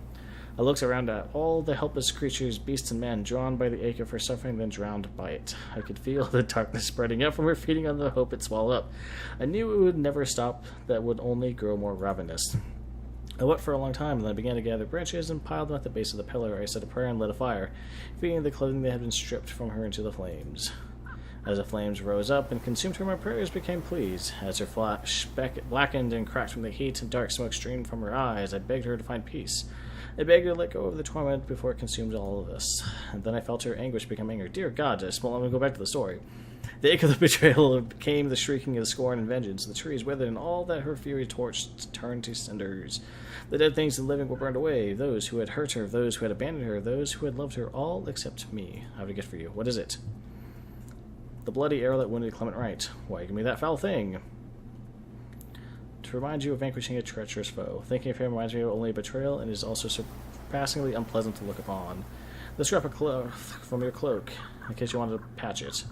I looked around at all the helpless creatures, beasts and men, drawn by the ache of her suffering, then drowned by it. I could feel the darkness spreading out from her, feeding on the hope it swallowed up. I knew it would never stop, that would only grow more ravenous. I wept for a long time, and then I began to gather branches and piled them at the base of the pillar. I said a prayer and lit a fire, feeding the clothing that had been stripped from her into the flames. As the flames rose up and consumed her, my prayers became pleas. As her flesh blackened and cracked from the heat and dark smoke streamed from her eyes, I begged her to find peace. I begged her to let go of the torment before it consumed all of us. And then I felt her anguish become anger. Dear God, let me go back to the story. The ache of the betrayal became the shrieking of scorn and vengeance. The trees withered, and all that her fury torched turned to cinders. The dead things and living were burned away. Those who had hurt her, those who had abandoned her, those who had loved her, all except me. I have a gift for you. What is it? The bloody arrow that wounded Clement Wright. Why give me that foul thing? To remind you of vanquishing a treacherous foe. Thinking of him reminds me of only a betrayal, and is also surpassingly unpleasant to look upon. Let's scrap a cloth from your cloak, in case you want to patch it.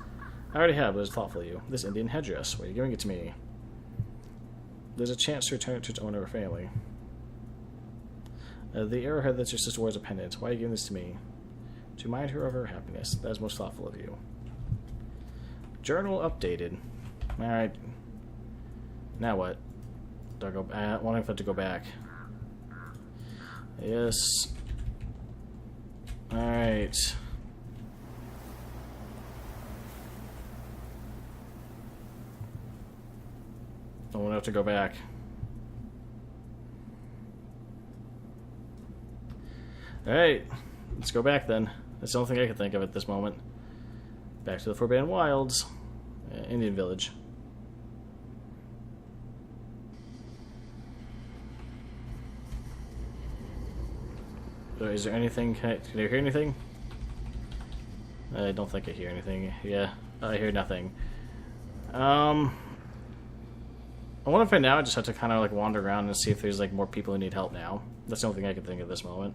I already have, but it's thoughtful of you. This Indian headdress. Why are you giving it to me? There's a chance to return it to its owner or family. The arrowhead that your sister wears a pendant. Why are you giving this to me? To remind her of her happiness. That is most thoughtful of you. Journal updated. Alright. Now what? Do I go? I want to go back. Yes. Alright. I won't have to go back. Alright, let's go back then. That's the only thing I can think of at this moment. Back to the Forbidden Wilds. Indian Village. Is there anything? Can I hear anything? I don't think I hear anything. Yeah, I hear nothing. I wonder if I now just have to kind of like wander around and see if there's like more people who need help now. That's the only thing I can think of at this moment.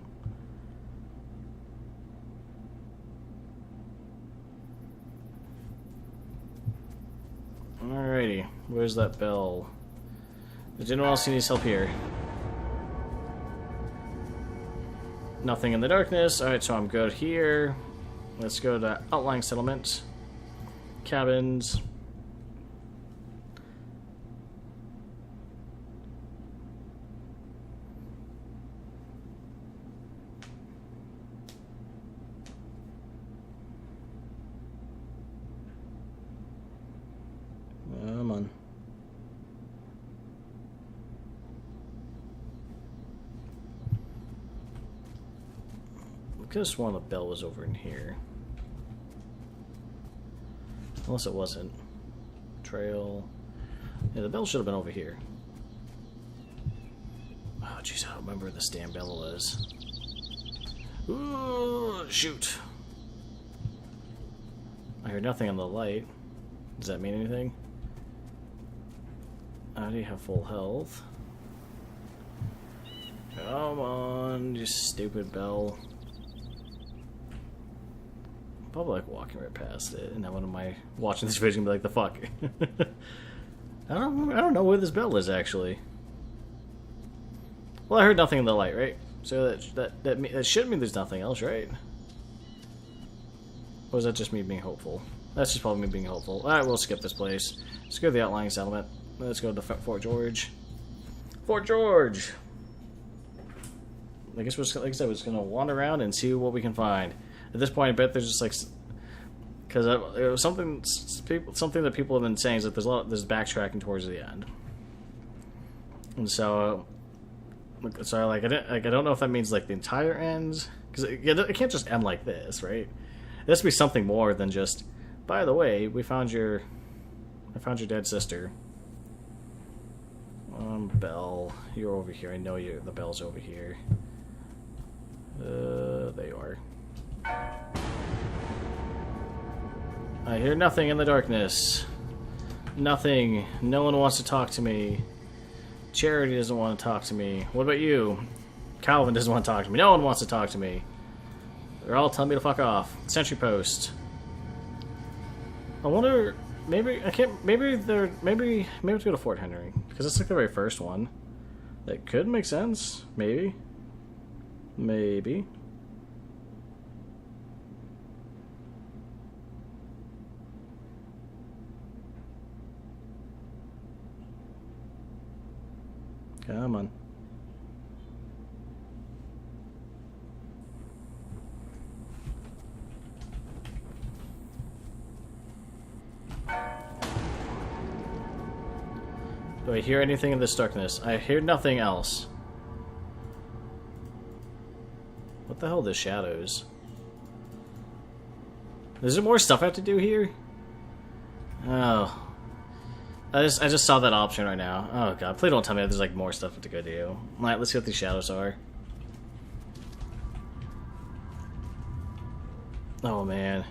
Alrighty, where's that bell? Does anyone else need help here? Nothing in the darkness. Alright, so I'm good here. Let's go to outlying settlement. Cabins. Come on. I could have sworn the bell was over in here. Unless it wasn't. Trail. Yeah, the bell should have been over here. Oh, jeez, I don't remember where this damn bell was. Ooh, shoot. I heard nothing on the light. Does that mean anything? I already have full health. Come on, you stupid bell. Probably like walking right past it, and then when am I watching this video and be like, the fuck? I don't know where this bell is actually. Well, I heard nothing in the light, right? So that should mean there's nothing else, right? Or is that just me being hopeful? That's just probably me being hopeful. Alright, we'll skip this place. Let's go to the outlying settlement. Let's go to Fort George. Fort George! I guess we're just, like I said, we're just gonna wander around and see what we can find. At this point, I bet there's just like, because it was something that people have been saying is that there's backtracking towards the end, and so like I don't know if that means like the entire ends, because it can't just end like this, right? It has to be something more than just. By the way, I found your dead sister. Bell, you're over here. I know the bell's over here. They are. I hear nothing in the darkness. Nothing. No one wants to talk to me. Charity doesn't want to talk to me. What about you? Calvin doesn't want to talk to me. No one wants to talk to me. They're all telling me to fuck off. Sentry post. I wonder. Maybe I can't. Maybe let's go to Fort Henry because it's like the very first one. That could make sense. Maybe. Maybe. Come on. Do I hear anything in this darkness? I hear nothing else. What the hell are the shadows? Is there more stuff I have to do here? Oh. I just saw that option right now. Oh god, please don't tell me that there's like more stuff to go do. Alright, let's see what these shadows are. Oh man.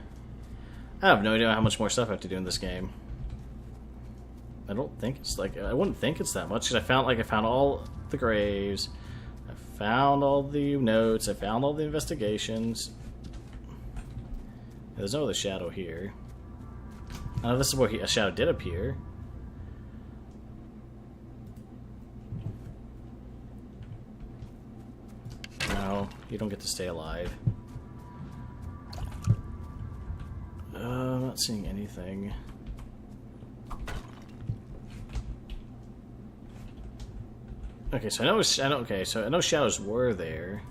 I have no idea how much more stuff I have to do in this game. I don't think it's like, I wouldn't think it's that much, because I found all the graves, I found all the notes, I found all the investigations. There's no other shadow here. I know this is where a shadow did appear. No, you don't get to stay alive. I'm not seeing anything. Okay, so I know shadows were there.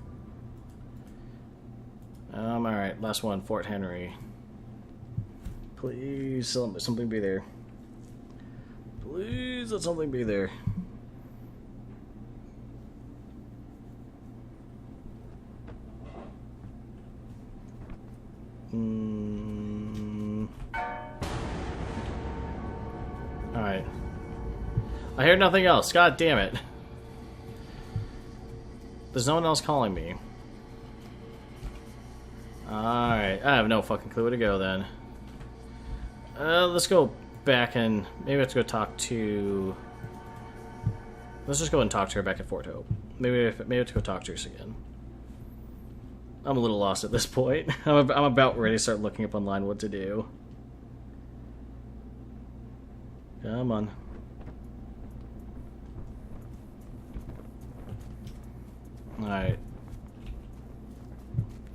Alright, last one, Fort Henry. Please, something be there. Please let something be there. Alright. I hear nothing else. God damn it. There's no one else calling me. Alright. I have no fucking clue where to go then. Let's go back and maybe let's go talk to... Let's just go and talk to her back at Fort Hope. Maybe let's go talk to her again. I'm a little lost at this point. I'm about ready to start looking up online what to do. Come on. Alright.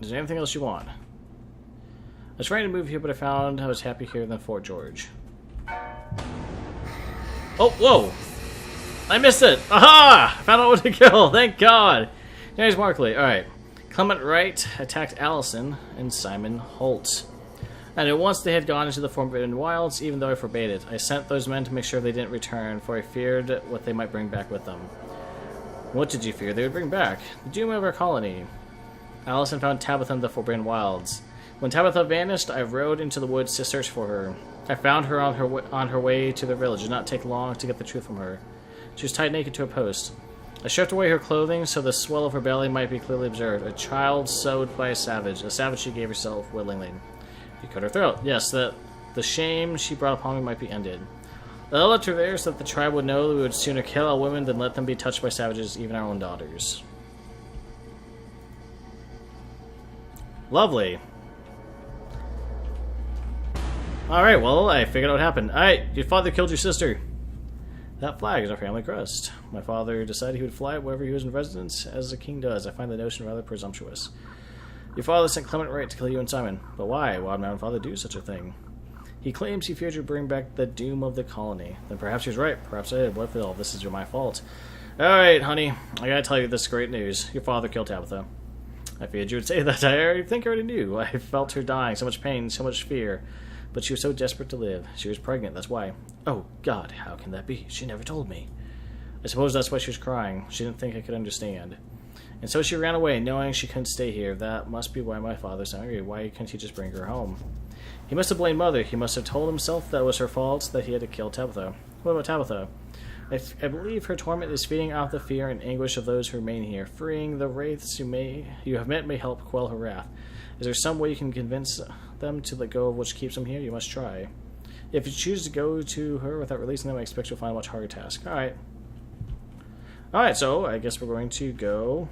Is there anything else you want? I was trying to move here, but I found I was happier here than Fort George. Oh, whoa! I missed it! Aha! I found out what to kill! Thank God! There's Markley. Alright. Clement Wright attacked Allison and Simon Holt. I knew once they had gone into the Forbidden Wilds, even though I forbade it. I sent those men to make sure they didn't return, for I feared what they might bring back with them. What did you fear they would bring back? The doom of our colony. Allison found Tabitha in the Forbidden Wilds. When Tabitha vanished, I rode into the woods to search for her. I found her on her way to the village. It did not take long to get the truth from her. She was tied naked to a post. I stripped away her clothing so the swell of her belly might be clearly observed. A child sewed by a savage she gave herself willingly. He cut her throat. Yes, the shame she brought upon me might be ended. I left her there so that the tribe would know that we would sooner kill our women than let them be touched by savages, even our own daughters. Lovely. Alright, well, I figured out what happened. Alright, your father killed your sister. That flag is our family crest. My father decided he would fly it wherever he was in residence, as a king does. I find the notion rather presumptuous. Your father sent Clement Wright to kill you and Simon. But why? Why would my own father do such a thing? He claims he feared to bring back the doom of the colony. Then perhaps he was right. Perhaps I did. What if all this is my fault? Alright, honey. I gotta tell you this great news. Your father killed Tabitha. I feared you would say that. I already knew. I felt her dying. So much pain, so much fear. But she was so desperate to live. She was pregnant, that's why. Oh, God, how can that be? She never told me. I suppose that's why she was crying. She didn't think I could understand. And so she ran away, knowing she couldn't stay here. That must be why my father's angry. Why couldn't he just bring her home? He must have blamed Mother. He must have told himself that it was her fault that he had to kill Tabitha. What about Tabitha? I believe her torment is feeding off the fear and anguish of those who remain here. Freeing the wraiths you have met may help quell her wrath. Is there some way you can convince them to let go of what keeps them here? You must try. If you choose to go to her without releasing them, I expect you'll find a much harder task. Alright. Alright, so I guess we're going to go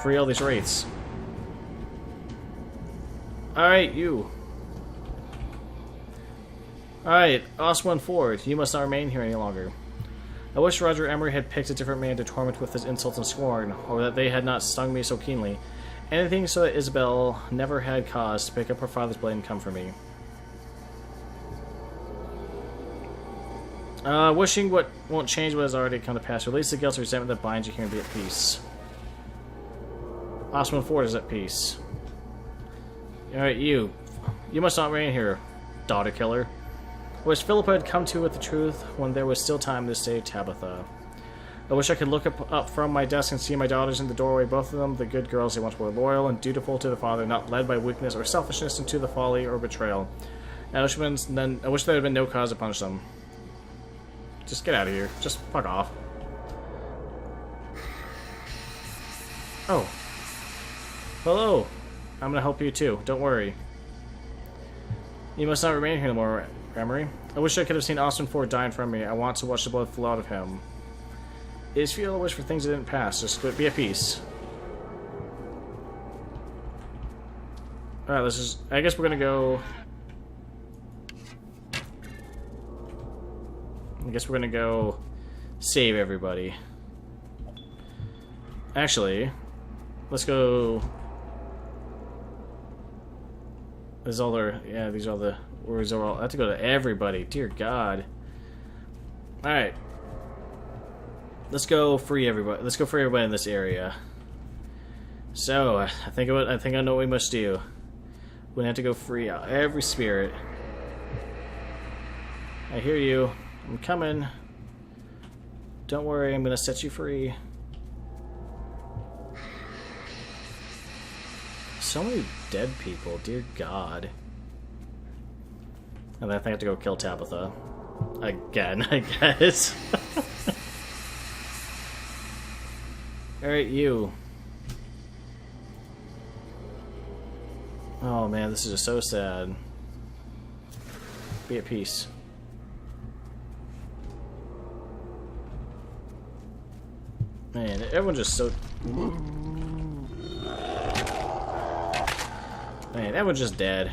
free all these wraiths. Alright, you. Alright, Oswald Ford, you must not remain here any longer. I wish Roger Emery had picked a different man to torment with his insults and scorn, or that they had not stung me so keenly. Anything so that Isabel never had cause to pick up her father's blade and come for me. Wishing what won't change what has already come to pass. Release the guilt and resentment that binds you here and be at peace. Oswald Ford is at peace. Alright, you. You must not remain here, daughter killer. I wish Philippa had come to with the truth when there was still time to save Tabitha. I wish I could look up from my desk and see my daughters in the doorway, both of them the good girls they once were, loyal and dutiful to the father, not led by weakness or selfishness into the folly or betrayal. And I wish there had been no cause to punish them. Just get out of here. Just fuck off. Oh. Hello. I'm gonna help you too. Don't worry. You must not remain here anymore, Emery. I wish I could have seen Austin Ford die in front of me. I want to watch the blood flow out of him. It is futile to wish for things that didn't pass. Just be at peace. Alright, let's just... I guess we're gonna go... save everybody. Actually, let's go... These all are... Yeah, these are all the... Words are all... I have to go to everybody. Dear God. Alright. Let's go free everybody. Let's go free everybody in this area. So, I think I know what we must do. We have to go free out every spirit. I hear you. I'm coming. Don't worry, I'm gonna set you free. So many dead people, dear God. And I think I have to go kill Tabitha. Again, I guess. Alright, you. Oh man, this is just so sad. Be at peace. Man, everyone's just so... Man, everyone's just dead.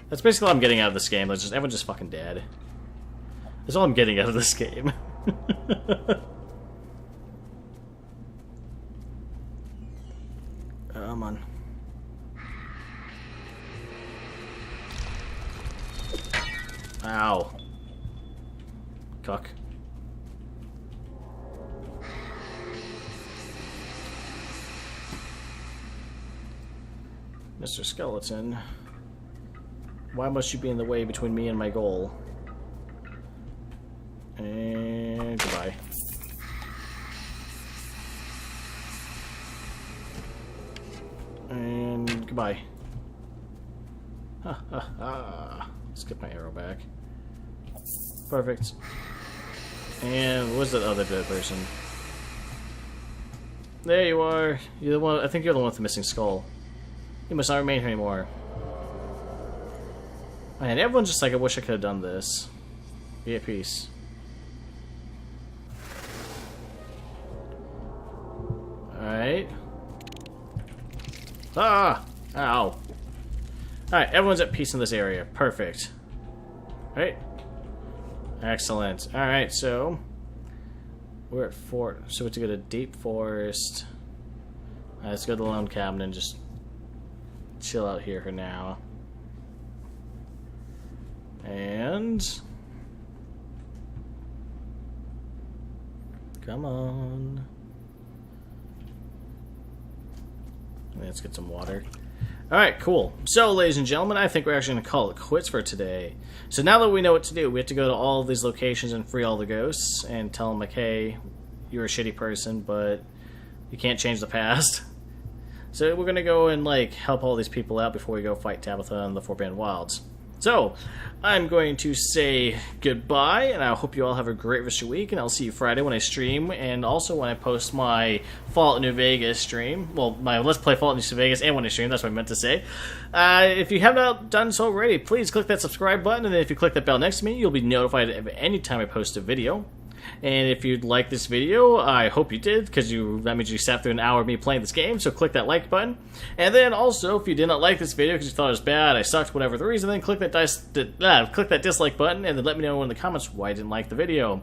That's basically all I'm getting out of this game. Like, just everyone's just fucking dead. That's all I'm getting out of this game. Come on. Ow. Cuck. Mr. Skeleton. Why must you be in the way between me and my goal? And goodbye. And goodbye. Ha ha ha. Let's get my arrow back. Perfect. And where's that other dead person? There you are. You're the one. I think you're the one with the missing skull. You must not remain here anymore. Man, everyone's just like, I wish I could have done this. Be at peace. Alright. Ah! Ow. Alright, everyone's at peace in this area. Perfect. Alright. Excellent. Alright, so... we're at Fort... so we have to go to Deep Forest. Alright, let's go to the Lone Cabin and just... chill out here for now. And... come on. Let's get some water. Alright, cool. So, ladies and gentlemen, I think we're actually going to call it quits for today. So now that we know what to do, we have to go to all of these locations and free all the ghosts and tell them, like, hey, you're a shitty person, but you can't change the past. So we're going to go and, like, help all these people out before we go fight Tabitha in the Forbidden Wilds. So, I'm going to say goodbye, and I hope you all have a great rest of your week, and I'll see you Friday when I stream, and also when I post my Fallout New Vegas stream. Well, my Let's Play Fallout New Vegas and when I stream, that's what I meant to say. If you have not done so already, please click that subscribe button, and then if you click that bell next to me, you'll be notified of any time I post a video. And if you'd like this video, I hope you did, because that means you sat through an hour of me playing this game, so click that like button. And then also, if you did not like this video because you thought it was bad, I sucked, whatever the reason, then click that dislike button, and then let me know in the comments why you didn't like the video.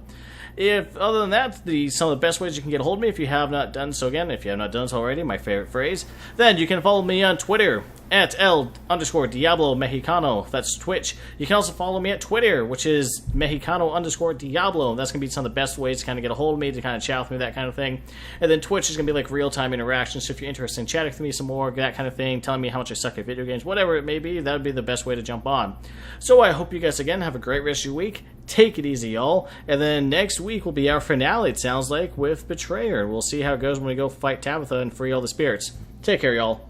Other than that, some of the best ways you can get a hold of me, if you have not done so again, if you have not done so already, my favorite phrase, then you can follow me on Twitter, at @L_Diablo Mexicano. That's Twitch. You can also follow me at Twitter, which is Mexicano_Diablo. That's going to be some of the best ways to kind of get a hold of me, to kind of chat with me, that kind of thing. And then Twitch is going to be like real-time interaction, so if you're interested in chatting with me some more, that kind of thing, telling me how much I suck at video games, whatever it may be, that would be the best way to jump on. So I hope you guys, again, have a great rest of your week. Take it easy, y'all. And then next week will be our finale, it sounds like, with Betrayer. We'll see how it goes when we go fight Tabitha and free all the spirits. Take care, y'all.